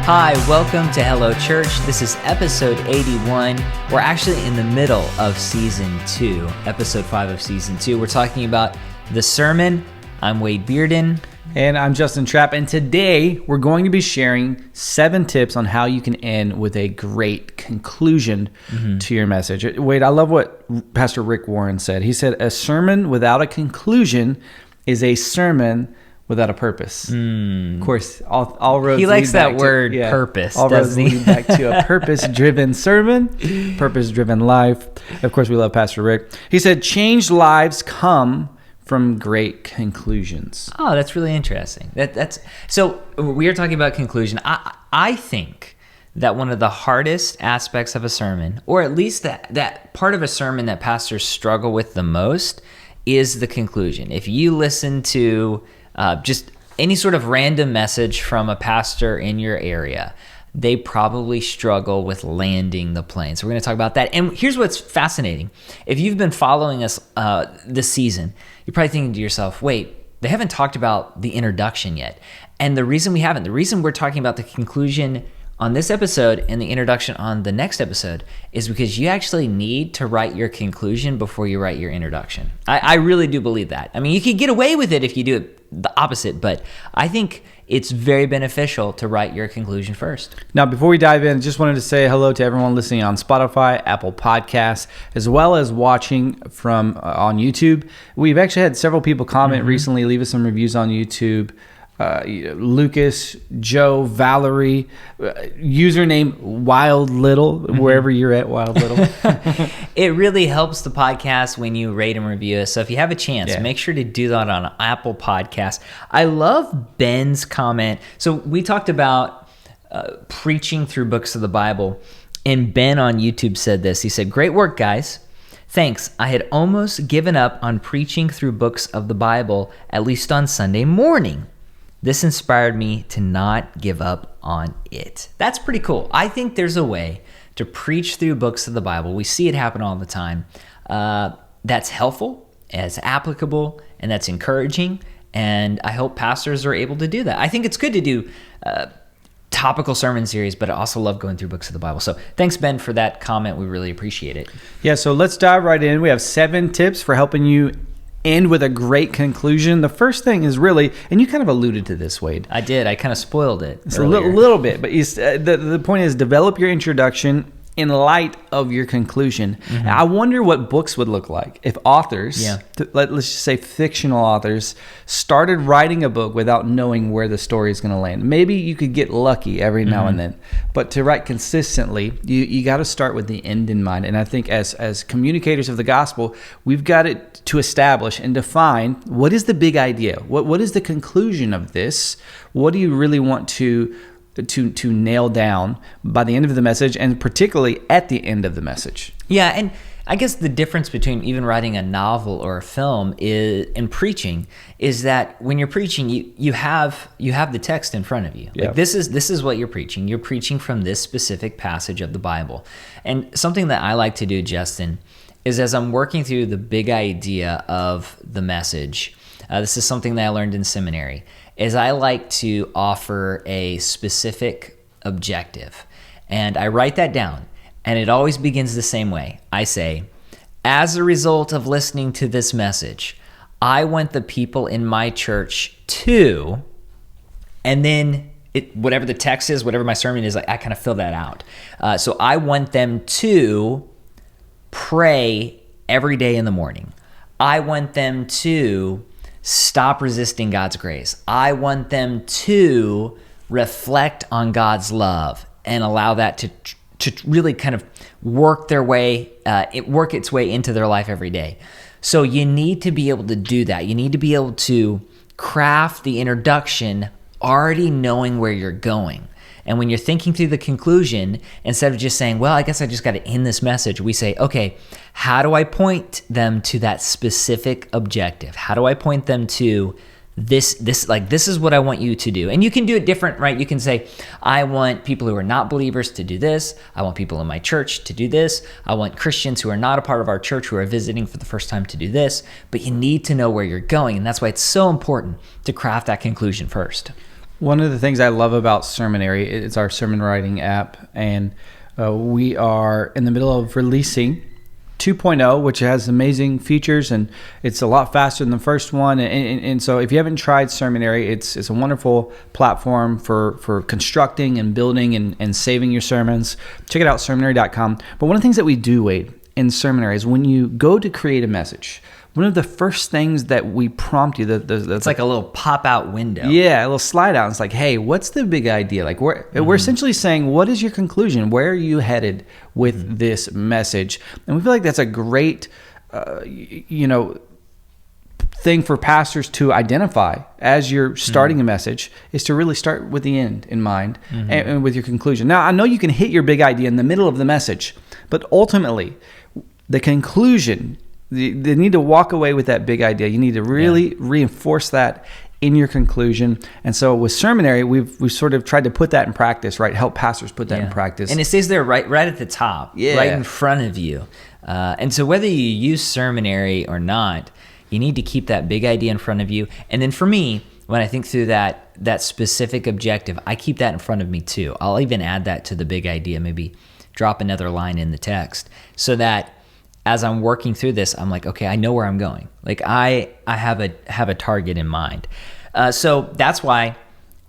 Hi, welcome to Hello Church. This is episode 81. We're actually in the middle of season 2, episode 5 of season 2. We're talking about the sermon. I'm Wade Bearden. And I'm Justin Trapp. And today we're going to be sharing 7 tips on how you can end with a great conclusion to your message. Wade, I love what Pastor Rick Warren said. He said, a sermon without a conclusion is a sermon without a purpose. Of course, all roads He likes lead back that word, to, purpose, all roads doesn't he? lead back to a purpose-driven sermon, purpose-driven life. Of course, we love Pastor Rick. He said, changed lives come from great conclusions. Oh, that's really interesting. So we are talking about conclusion. I think that one of the hardest aspects of a sermon, or at least that part of a sermon that pastors struggle with the most, is the conclusion. If you listen to just any sort of random message from a pastor in your area, they probably struggle with landing the plane. So we're going to talk about that. And here's what's fascinating. If you've been following us this season, you're probably thinking to yourself, wait, they haven't talked about the introduction yet. And the reason we're talking about the conclusion on this episode and the introduction on the next episode is because you actually need to write your conclusion before you write your introduction. I really do believe that. I mean, you could get away with it if you do it the opposite, but I think it's very beneficial to write your conclusion first. Now, before we dive in, just wanted to say hello to everyone listening on Spotify, Apple Podcasts, as well as watching from on YouTube. We've actually had several people comment recently, leave us some reviews on YouTube. Lucas, Joe, Valerie, username Wild Little, wherever you're at, Wild Little. It really helps the podcast when you rate and review us. So if you have a chance, make sure to do that on Apple Podcasts. I love Ben's comment. So we talked about preaching through books of the Bible, and Ben on YouTube said this. He said, "Great work, guys. Thanks. I had almost given up on preaching through books of the Bible, at least on Sunday morning. This inspired me to not give up on it." That's pretty cool. I think there's a way to preach through books of the Bible. We see it happen all the time. That's helpful, as applicable, and that's encouraging. And I hope pastors are able to do that. I think it's good to do topical sermon series, but I also love going through books of the Bible. So thanks, Ben, for that comment. We really appreciate it. Yeah, so let's dive right in. We have 7 tips for helping you end with a great conclusion. The first thing is really, and you kind of alluded to this, Wade. I did. I kind of spoiled it. It's a little bit, but the point is develop your introduction in light of your conclusion. I wonder what books would look like if authors, let's just say fictional authors, started writing a book without knowing where the story is going to land. Maybe you could get lucky every now and then, but to write consistently, you got to start with the end in mind. And I think as communicators of the gospel, we've got to establish and define what is the big idea. What is the conclusion of this? What do you really want to nail down by the end of the message, and particularly at the end of the message? Yeah, and I guess the difference between even writing a novel or a film and preaching is that when you're preaching, you have the text in front of you. Yeah. Like this is what you're preaching. You're preaching from this specific passage of the Bible. And something that I like to do, Justin, is as I'm working through the big idea of the message, this is something that I learned in seminary, is I like to offer a specific objective. And I write that down, and it always begins the same way. I say, as a result of listening to this message, I want the people in my church to, and then whatever the text is, whatever my sermon is, I kind of fill that out. So I want them to pray every day in the morning. I want them to stop resisting God's grace. I want them to reflect on God's love and allow that to really kind of work its way into their life every day. So you need to be able to do that. You need to be able to craft the introduction already knowing where you're going. And when you're thinking through the conclusion, instead of just saying, well, I guess I just got to end this message, we say, okay, how do I point them to that specific objective? How do I point them to this is what I want you to do? And you can do it different, right? You can say, I want people who are not believers to do this. I want people in my church to do this. I want Christians who are not a part of our church who are visiting for the first time to do this. But you need to know where you're going. And that's why it's so important to craft that conclusion first. One of the things I love about Sermonary, it's our sermon writing app, and we are in the middle of releasing 2.0, which has amazing features, and it's a lot faster than the first one. And so if you haven't tried Sermonary, it's a wonderful platform for constructing and building and saving your sermons. Check it out, sermonary.com. But one of the things that we do, Wade, in Sermonary is when you go to create a message, one of the first things that we prompt you, it's like a little pop-out window. Yeah, a little slide out. It's like, hey, what's the big idea? Like we're essentially saying, what is your conclusion? Where are you headed with this message? And we feel like that's a great, thing for pastors to identify as you're starting a message, is to really start with the end in mind and with your conclusion. Now, I know you can hit your big idea in the middle of the message, but ultimately, the conclusion, they need to walk away with that big idea. You need to really reinforce that in your conclusion. And so with Sermonary, we've sort of tried to put that in practice, right? Help pastors put that in practice. And it stays there right at the top, right in front of you. And so whether you use Sermonary or not, you need to keep that big idea in front of you. And then for me, when I think through that specific objective, I keep that in front of me too. I'll even add that to the big idea, maybe drop another line in the text, so that as I'm working through this, I'm like, okay, I know where I'm going. Like I have a target in mind. So that's why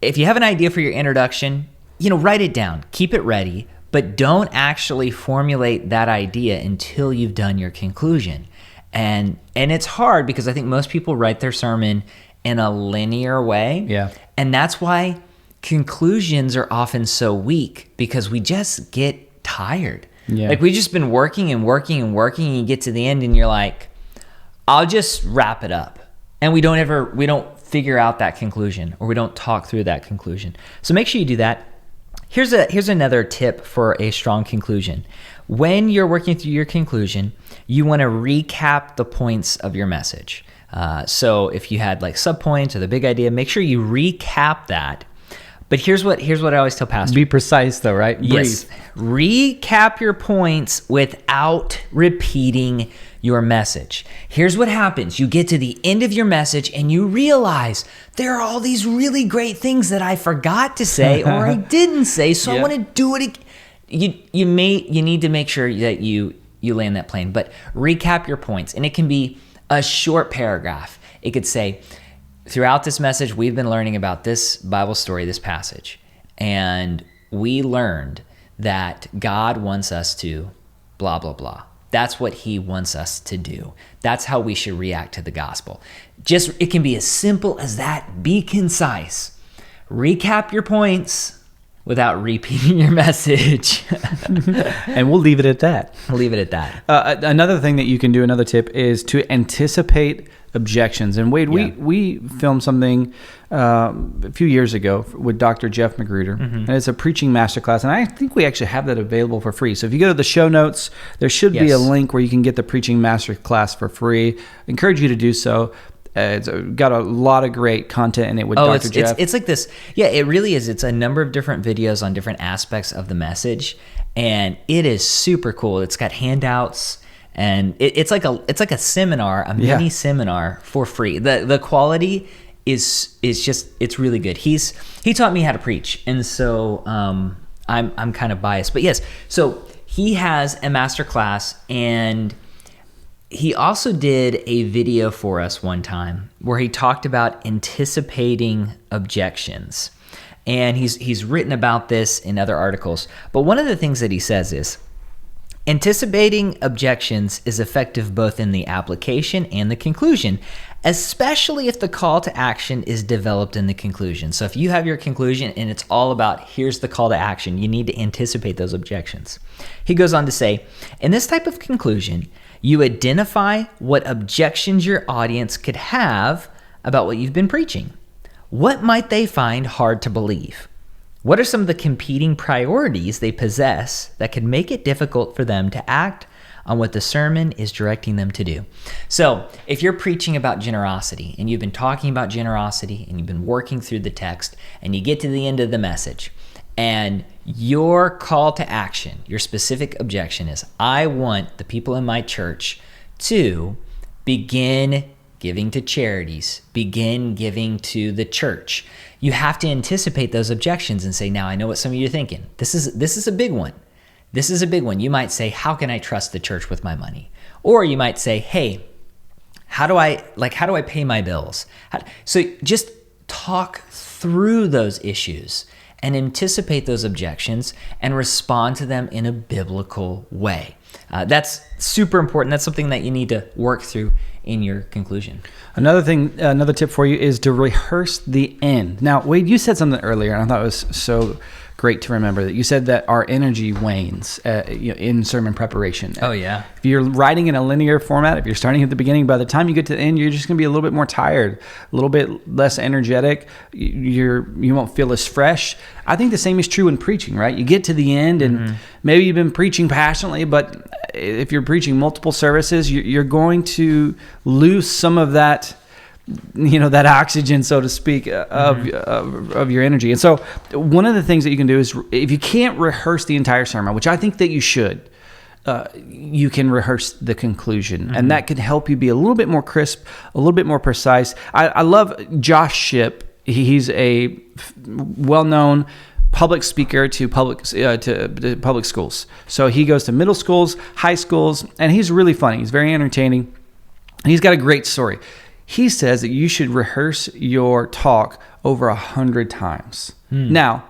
if you have an idea for your introduction, write it down, keep it ready, but don't actually formulate that idea until you've done your conclusion. And it's hard because I think most people write their sermon in a linear way. Yeah. And that's why conclusions are often so weak, because we just get tired. Yeah. Like we've just been working and working and working, and you get to the end and you're like, I'll just wrap it up. And we don't figure out that conclusion, or we don't talk through that conclusion. So make sure you do that. Here's another tip for a strong conclusion. When you're working through your conclusion, you want to recap the points of your message. So if you had like subpoints or the big idea, make sure you recap that. But here's what I always tell pastors. Be precise though, right? Yes. Recap your points without repeating your message. Here's what happens. You get to the end of your message and you realize there are all these really great things that I forgot to say or I didn't say, so I want to do it again. You need to make sure that you land that plane, but recap your points. And it can be a short paragraph. It could say, throughout this message, we've been learning about this Bible story, this passage, and we learned that God wants us to blah, blah, blah. That's what he wants us to do. That's how we should react to the gospel. It can be as simple as that. Be concise. Recap your points without repeating your message. And we'll leave it at that. Another thing that you can do, another tip, is to anticipate objections. And Wade, we filmed something a few years ago with Dr. Jeff Magruder, and it's a preaching masterclass, and I think we actually have that available for free. So if you go to the show notes, there should be a link where you can get the preaching masterclass for free. I encourage you to do so. It's got a lot of great content in it with Dr. Jeff. It's like this. Yeah, it really is. It's a number of different videos on different aspects of the message, and it is super cool. It's got handouts, and it's like a seminar, a mini seminar for free. The quality is just, it's really good. He taught me how to preach, and so I'm kind of biased, but yes. So he has a master class, and he also did a video for us one time where he talked about anticipating objections. And he's written about this in other articles. But one of the things that he says is, anticipating objections is effective both in the application and the conclusion, especially if the call to action is developed in the conclusion. So if you have your conclusion and it's all about here's the call to action, you need to anticipate those objections. He goes on to say, in this type of conclusion, you identify what objections your audience could have about what you've been preaching. What might they find hard to believe? What are some of the competing priorities they possess that could make it difficult for them to act on what the sermon is directing them to do? So if you're preaching about generosity and you've been talking about generosity and you've been working through the text and you get to the end of the message and your call to action, your specific objection is, I want the people in my church to begin giving to charities, begin giving to the church. You have to anticipate those objections and say, now I know what some of you are thinking. This is a big one. This is a big one. You might say, how can I trust the church with my money? Or you might say, hey, how do I pay my bills? So just talk through those issues and anticipate those objections and respond to them in a biblical way. That's super important. That's something that you need to work through in your conclusion. Another tip for you is to rehearse the end. Now, Wade, you said something earlier, and I thought it was so great to remember that you said that our energy wanes in sermon preparation. Oh, yeah. If you're writing in a linear format, if you're starting at the beginning, by the time you get to the end, you're just going to be a little bit more tired, a little bit less energetic. You won't feel as fresh. I think the same is true in preaching, right? You get to the end and maybe you've been preaching passionately, but if you're preaching multiple services, you're going to lose some of that, that oxygen, so to speak, of your energy. And so one of the things that you can do is, if you can't rehearse the entire sermon, which I think that you should, you can rehearse the conclusion. And that can help you be a little bit more crisp, a little bit more precise. I love Josh Shipp. He's a well-known public speaker to public schools. So he goes to middle schools, high schools, and he's really funny. He's very entertaining. And he's got a great story. He says that you should rehearse your talk over 100 times. Now,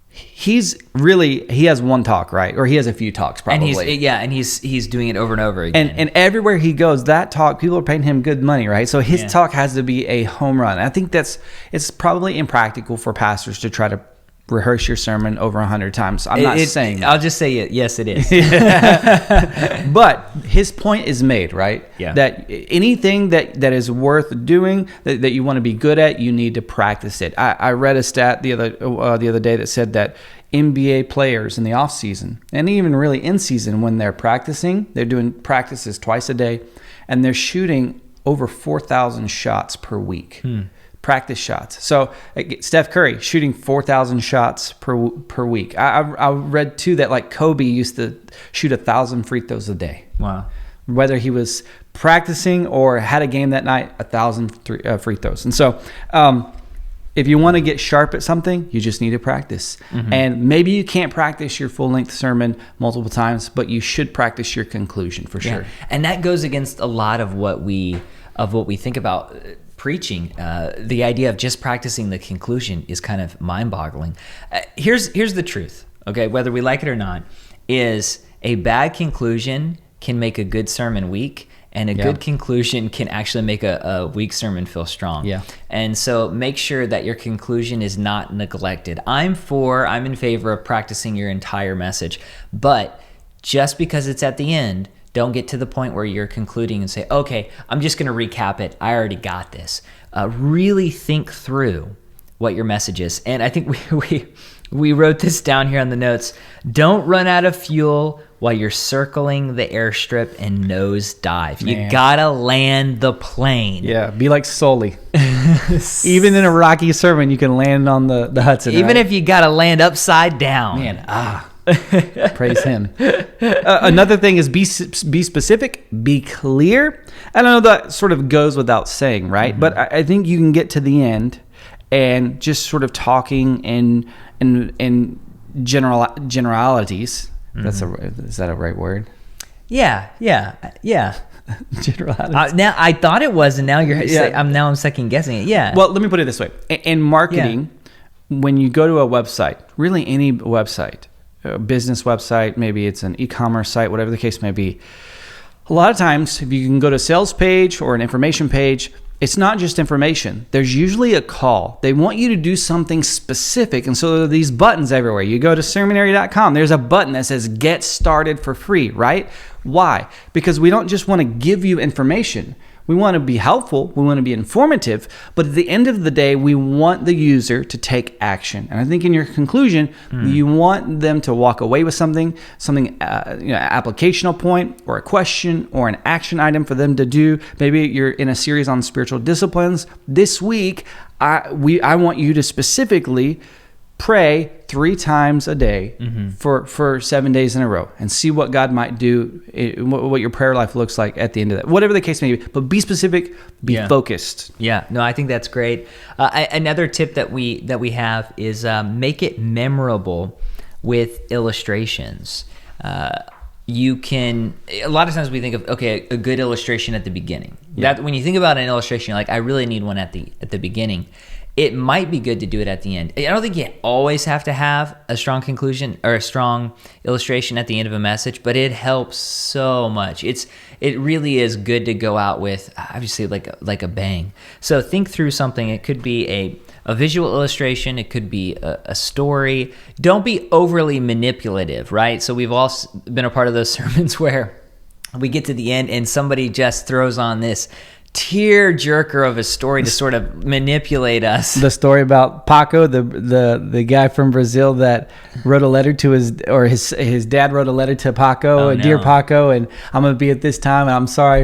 he has one talk, right? Or he has a few talks probably. And he's doing it over and over again. And everywhere he goes, that talk, people are paying him good money, right? So his talk has to be a home run. I think it's probably impractical for pastors to try to rehearse your sermon over 100 times. I'm not saying that. I'll just say yes, it is. But his point is made, right? Yeah. That anything that is worth doing, that you want to be good at, you need to practice it. I read a stat the other day that said that NBA players in the off season, and even really in season, when they're practicing, they're doing practices twice a day, and they're shooting over 4,000 shots per week. Practice shots. So Steph Curry shooting 4,000 shots per week. I read too that like Kobe used to shoot 1,000 free throws a day. Wow. Whether he was practicing or had a game that night, 1,000 free throws. And so if you want to get sharp at something, you just need to practice. And maybe you can't practice your full-length sermon multiple times, but you should practice your conclusion for sure. And that goes against a lot of what we think about preaching. The idea of just practicing the conclusion is kind of mind-boggling. Here's the truth, okay? Whether we like it or not, is a bad conclusion can make a good sermon weak, and a good conclusion can actually make a weak sermon feel strong. Yeah. And so make sure that your conclusion is not neglected. I'm in favor of practicing your entire message, but just because it's at the end, don't get to the point where you're concluding and say, okay, I'm just going to recap it. I already got this. Really think through what your message is. And I think we wrote this down here on the notes. Don't run out of fuel while you're circling the airstrip and nose dive. Man. You got to land the plane. Yeah, be like Sully. Even in a rocky sermon, you can land on the Hudson. Even if you got to land upside down. Man, praise him. Another thing is be specific, be clear. I know that sort of goes without saying, right? But I think you can get to the end and just sort of talking in generalities. Is that a right word? Yeah. Generalities. Now I thought it was, and now I'm second guessing it. Yeah. Well, let me put it this way: in marketing, when you go to a website, really any website, a business website, maybe it's an e-commerce site, whatever the case may be. A lot of times, if you can go to a sales page or an information page, it's not just information. There's usually a call. They want you to do something specific. And so there are these buttons everywhere. You go to seminary.com, there's a button that says get started for free, right? Why? Because we don't just want to give you information. We want to be helpful. We want to be informative. But at the end of the day, we want the user to take action. And I think in your conclusion, you want them to walk away with something, applicational point or a question or an action item for them to do. Maybe you're in a series on spiritual disciplines. This week, I want you to specifically pray 3 times a day for 7 days in a row and see what God might do, what your prayer life looks like at the end of that. Whatever the case may be, but be specific, be focused. Yeah, no, I think that's great. Another tip that we have is make it memorable with illustrations. You can, a lot of times we think of, okay, a good illustration at the beginning. That when you think about an illustration, you're like, I really need one at the beginning. It might be good to do it at the end. I don't think you always have to have a strong conclusion or a strong illustration at the end of a message, but it helps so much. It really is good to go out with, obviously, like a bang. So think through something. It could be a visual illustration. It could be a story. Don't be overly manipulative, right? So we've all been a part of those sermons where we get to the end and somebody just throws on this tear jerker of a story to sort of manipulate us. The story about Paco, the guy from Brazil that wrote a letter to his dad wrote a letter to Paco, Dear Paco, and I'm gonna be at this time, and I'm sorry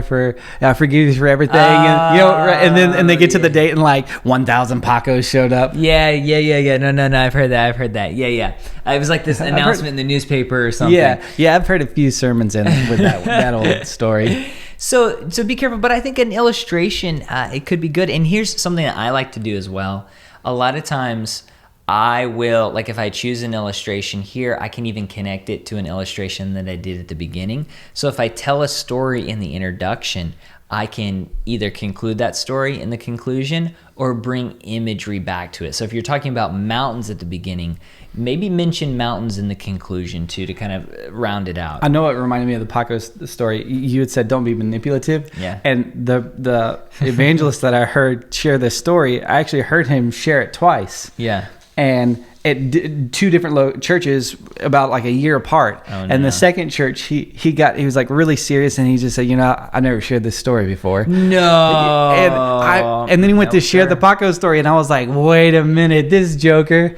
I forgive you for everything, and and they get to the date and like 1,000 Pacos showed up. Yeah. No, I've heard that. Yeah. It was like this announcement in the newspaper or something. Yeah. I've heard a few sermons with that old story. So be careful, but I think an illustration, it could be good. And here's something that I like to do as well. A lot of times I will, like if I choose an illustration here, I can even connect it to an illustration that I did at the beginning. So if I tell a story in the introduction, I can either conclude that story in the conclusion or bring imagery back to it. So if you're talking about mountains at the beginning, maybe mention mountains in the conclusion too, to kind of round it out. I know it reminded me of the Paco story. You had said don't be manipulative. Yeah. And the evangelist that I heard share this story, I actually heard him share it twice. Yeah. And at 2 different churches about like a year apart. Oh, no. And the second church, he was like really serious, and he just said, I never shared this story before. No. And then he went to share the Paco story, and I was like, wait a minute, this joker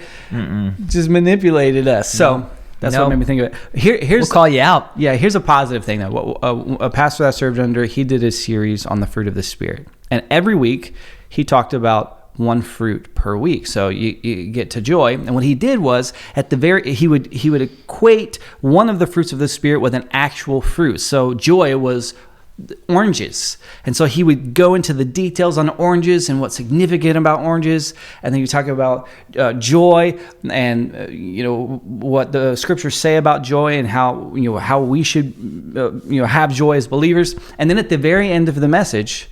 just manipulated us. So that's what made me think of it. Here's we'll call you out. Yeah, here's a positive thing though. A pastor that I served under, he did a series on the fruit of the Spirit, and every week he talked about 1 fruit per week. So you get to joy. And what he did was he would equate one of the fruits of the Spirit with an actual fruit. So joy was oranges. And so he would go into the details on oranges and what's significant about oranges. And then you talk about joy and what the scriptures say about joy and how we should have joy as believers. And then at the very end of the message,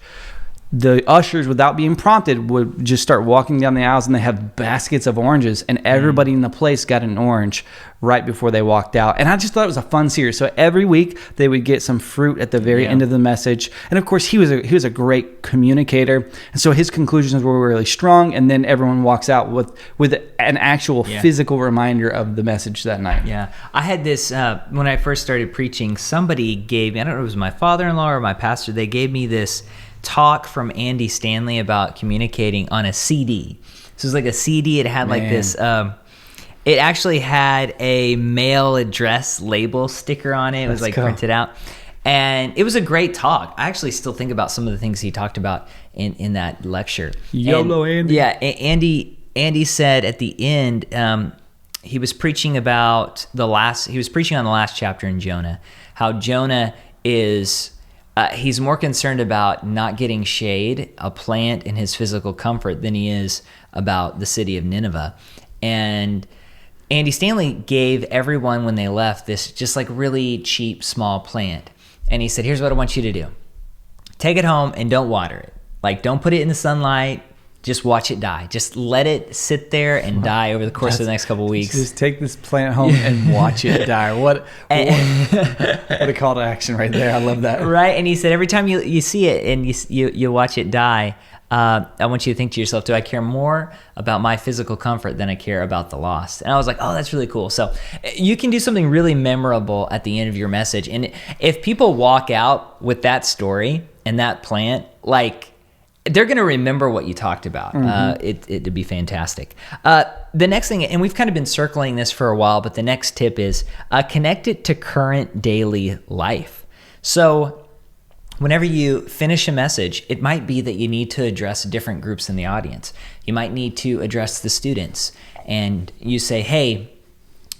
the ushers, without being prompted, would just start walking down the aisles, and they have baskets of oranges, and everybody in the place got an orange right before they walked out. And I just thought it was a fun series. So every week they would get some fruit at the very end of the message. And of course, he was a great communicator, and so his conclusions were really strong. And then everyone walks out with an actual physical reminder of the message that night. Yeah, I had this when I first started preaching. Somebody gave me, I don't know if it was my father-in-law or my pastor, they gave me this talk from Andy Stanley about communicating on a CD. So it was like a CD. It had like this, it actually had a mail address label sticker on it. It was like printed out. And it was a great talk. I actually still think about some of the things he talked about in that lecture. YOLO Andy. Yeah, Andy said at the end, he was preaching on the last chapter in Jonah, how Jonah is... he's more concerned about not getting shade, a plant, in his physical comfort than he is about the city of Nineveh. And Andy Stanley gave everyone, when they left, this just like really cheap, small plant. And he said, here's what I want you to do. Take it home and don't water it. Like, don't put it in the sunlight. Just watch it die. Just let it sit there and die over the course of the next couple of weeks. Just take this plant home and watch it die. What a call to action right there. I love that. Right? And he said, every time you see it and you watch it die, I want you to think to yourself, do I care more about my physical comfort than I care about the lost? And I was like, oh, that's really cool. So you can do something really memorable at the end of your message. And if people walk out with that story and that plant, like, they're going to remember what you talked about. It'd be fantastic. The next thing, and we've kind of been circling this for a while, but the next tip is connect it to current daily life. So whenever you finish a message, it might be that you need to address different groups in the audience. You might need to address the students. and you say, hey,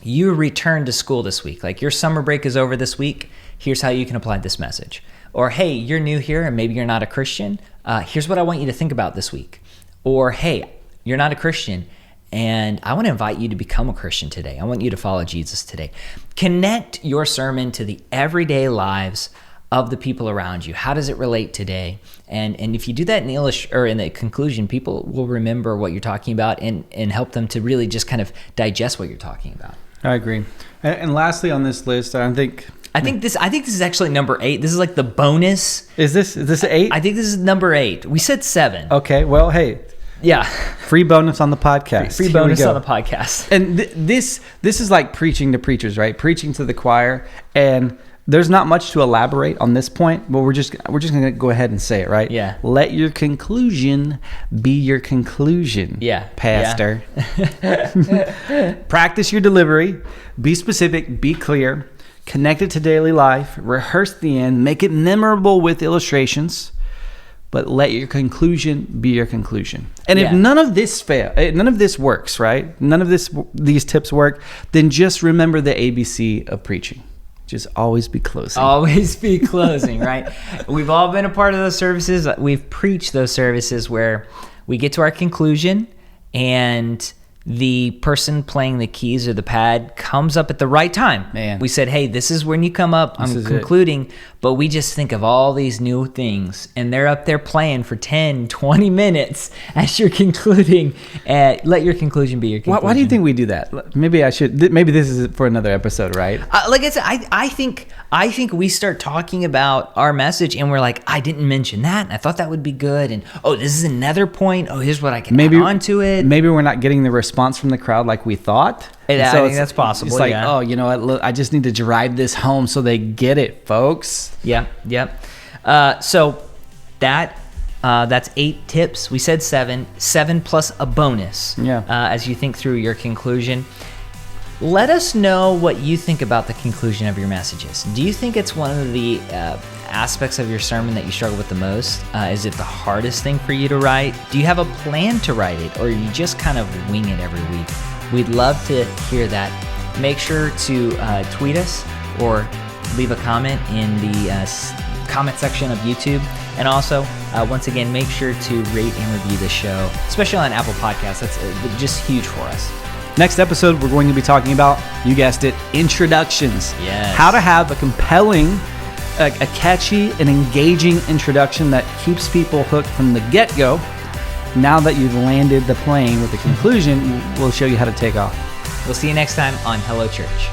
you returned to school this week. Like, your summer break is over this week. Here's how you can apply this message. Or, hey, you're new here and maybe you're not a Christian. Here's what I want you to think about this week. Or, hey, you're not a Christian and I want to invite you to become a Christian today. I want you to follow Jesus today. Connect your sermon to the everyday lives of the people around you. How does it relate today? And if you do that in the conclusion, people will remember what you're talking about and help them to really just kind of digest what you're talking about. I agree. And lastly on this list, I think this is actually number 8. This is like the bonus. Is this 8? I think this is number 8. We said 7. Okay. Well, hey. Yeah. Free bonus on the podcast. Free bonus on the podcast. And this is like preaching to preachers, right? Preaching to the choir. And there's not much to elaborate on this point, but we're just going to go ahead and say it, right? Yeah. Let your conclusion be your conclusion. Yeah. Pastor. Yeah. Practice your delivery. Be specific. Be clear. Connect it to daily life. Rehearse the end. Make it memorable with illustrations. But let your conclusion be your conclusion. And if none of this works, right? None of these tips work, then just remember the ABC of preaching. Just always be closing. Always be closing, right? We've all been a part of those services. We've preached those services where we get to our conclusion and the person playing the keys or the pad comes up at the right time. Man. We said, hey, this is when you come up. I'm concluding. But we just think of all these new things. And they're up there playing for 10, 20 minutes as you're concluding. Let your conclusion be your conclusion. Why do you think we do that? Maybe this is for another episode, right? Like I said, I think we start talking about our message and we're like, I didn't mention that. And I thought that would be good. And, this is another point. Here's what I can add on to it. Maybe we're not getting the response from the crowd like we thought. I think that's possible. It's like, you know what? Look, I just need to drive this home so they get it, folks. Yeah. So that's 8 tips. We said 7 plus a bonus. Yeah. As you think through your conclusion. Let us know what you think about the conclusion of your messages. Do you think it's one of the aspects of your sermon that you struggle with the most? Is it the hardest thing for you to write? Do you have a plan to write it, or you just kind of wing it every week? We'd love to hear that. Make sure to tweet us or leave a comment in the comment section of YouTube. And also, once again, make sure to rate and review the show, especially on Apple Podcasts. That's just huge for us. Next episode, we're going to be talking about, you guessed it, introductions. Yes. How to have a compelling, a catchy and engaging introduction that keeps people hooked from the get-go. Now that you've landed the plane with the conclusion, we'll show you how to take off. We'll see you next time on Hello Church.